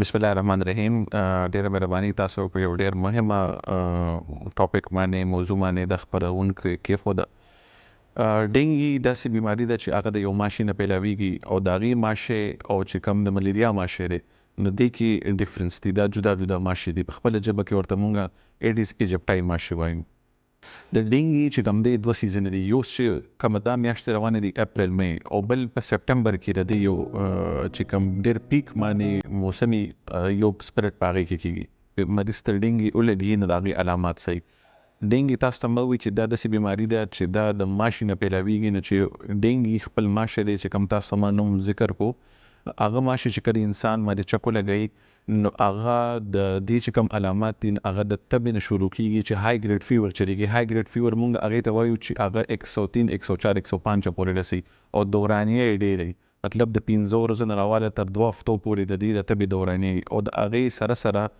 بسم الله الرحمن الرحیم. ډیره مهرباني تاسو په یو ډیر مهمه ټاپک باندې موضوع باندې د خبرونکو کېښوده. ډینګي داسې بیماری ده چې هغه د یو ماشي نه پیلاویږي او د هغې ماشی او چې کوم د ملیریا ماشی دی نو دې کې ډیفرنس دی. دا جدا جدا ماشي دي. په خپله ژبه کې ورته مونږ ایډیس ایجپټای ماشي وایو. د ډینګي چې کوم دی دوه سیزنه دي. یو چې کومه دا میاشتې روانې دي اپریل می او بل په سپټمبر کې د دې یو چې کوم ډیر پیک باندې موسمي یو سپریټ په هغې کې کېږي. مریض ته ډینګي ولګي نو د هغې علامات صحیح. ډینګي تاسو ته مه وایي چې دا داسې بیماري ده چې دا د ماشي نه پیلاویږي. نو چې ډینګي خپل ماشی دی چې کوم تاسو ما نوم ذکر کو هغه ماشي چې کله انسان باندې چکو لګوي نو هغه د دې چې کوم علامات دي هغه د تبې نه شروع کېږي چې های ګریډ فیور چلیږي. های ګریډ فیور مونږ هغې ته وایو چې هغه 103 104 105 پورې رسي او دورانیه یې ډېرې مطلب د 15 ورځو نه راواله تر 2 هفتو پورې د دې د تبې دورانیه او د هغې سره سره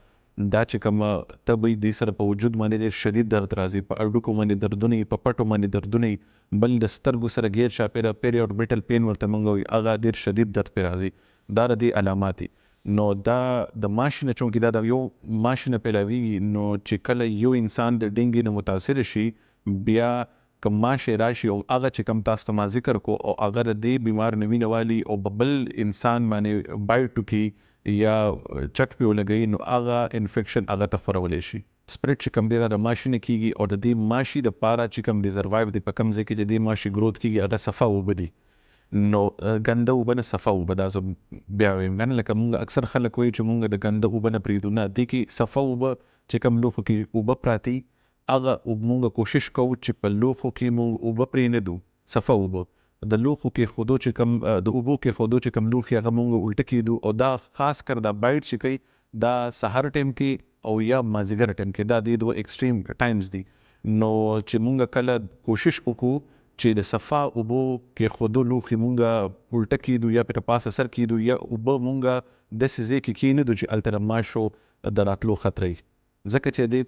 دا چې کومه تبې دې سره په وجود باندې ډېر شدید درد راځي. په هډوکو باندې دردونه وي، په پټو باندې دردونه وي، بل د سترګو سره غیر چاپېره پیریوربیټل پین ورته مونږ وایو هغه ډېر شدید درد پرې راځي. دا د دې علامات دي. نو دا د ماشي نه چونکې دا د یو ماشي نه پیلاویږي نو چې کله یو انسان د ډینګي نه متاثر شي بیا که ماشی راشي او هغه چې کوم تاسو ته ما ذکر کو او هغه د دې بیمار نه وینه والي او بل انسان باندې بایټ وکړي یا چک پې ولګوي نو هغه انفیکشن هغه ته خپرولی شي. سپریټ چې کوم دی دا د ماشي نه کېږي او د دې ماشي دپاره چې کوم دی سروایو دی په کوم ځای کې چې دې ماشي گروت کېږي هغه صفا اوبه دي. نو ګنده اوبه نه صفا اوبه. دا زه بیا وایم کنه لکه مونږ اکثر خلک وایي چې مونږ د ګنده اوبه نه پرېږدو. نه، دې کې صفا اوبه چې کوم لوښو کې اوبه پراته هغه مونږ کوشش کوو چې په لوښو کې مونږ اوبه پرېنږدو، صفا اوبه. د لوښو کې ښودو چې کوم د اوبو کې ښودو چې کوم لوښي هغه مونږ الټه کېږدو او دا خاص کر دا بایټ چې کوي دا سهار ټایم کې او یا مازدیګر ټایم کې. دا د دوه ایکسټریم ټایمز دي. نو چې مونږ کله کوشش وکړو چې د صفا اوبو کې خودو لوښي مونږه الټه کېږدو یا پرې پاسه سر کېږدو یا اوبه مونږه داسې ځای کې کېنږدو چې هلته د ماشو د راتلو خطره وي. ځکه چې دې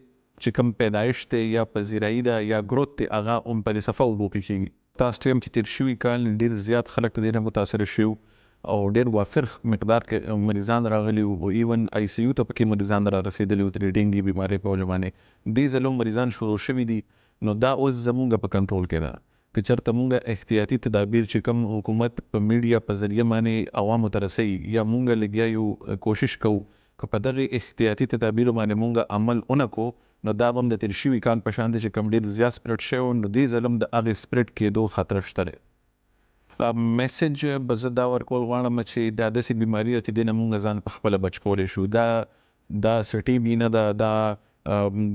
چې کوم پیدایش دی یا پذیرایي ده یا ګروت دی هغه هم په دې صفا اوبو کې کېږي. تاسو ته چې تېر شوي کال ډېر زیات خلک د دې نه متاثره شوي او ډېر وافر مقدار کې مریضان راغلي وو او ایون آی سی یو ته پکې مریضان را رسېدلي وو د ډینګي بیمارۍ په وجه باندې. دې ځل هم مریضان شروع شوي دي. نو دا اوس زمونږ په کنټرول کې ده. که چېرته مونږ احتیاطي تدابیر چې کوم حکومت په میډیا په ذریعه باندې عوامو ته رسوي یا مونږ لګیا یو کوشش کوو که په دغې احتیاطي تدابیرو باندې مونږ عمل ونه کړو نو دا به هم د تېر شوي کال په شان دی چې کوم ډېر زیات سپریډ شوی نو دې ځل هم د هغې سپریډ کېدو خطره شته دی. میسج به زه دا ورکول غواړم چې دا داسې بیماري ده چې دې نه مونږ ځان په خپله بچ کولی شو. دا سټي بي نه ده، دا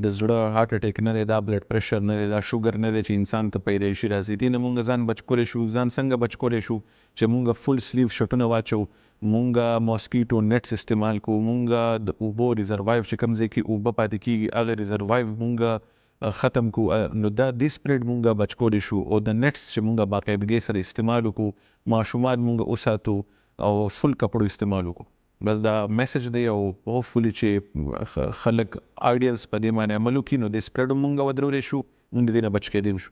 د زړه هارټ اټیک نه دی، دا بلډ پریشر نه دی، دا شوګر نه دی چې انسان ته پیدایشي راځي. دې نه مونږ ځان بچ کولی شو. ځان څنګه بچ کولی شو چې مونږ فل سلیو شرټونه واچو، مونږ ماسکیټو نیټس استعمال کوو، مونږ د اوبو ریزروایو چې کوم ځای کې اوبه پاتې کېږي هغه ریزروایو مونږ ختم کو. نو دا دې سپریډ مونږ بچ کولی شو او د نیټس چې مونږ باقاعدګۍ سره استعمال وکړو، ماشومان مونږ وساتو او فل کپړو استعمال وکړو. بس دا میسج دی او هوپفولي چې خلک آیډیلز په دې باندې عمل وکړي نو دې سپریډ هم مونږ ودرولی شو، مونږ د دې نه بچ کېدی شو.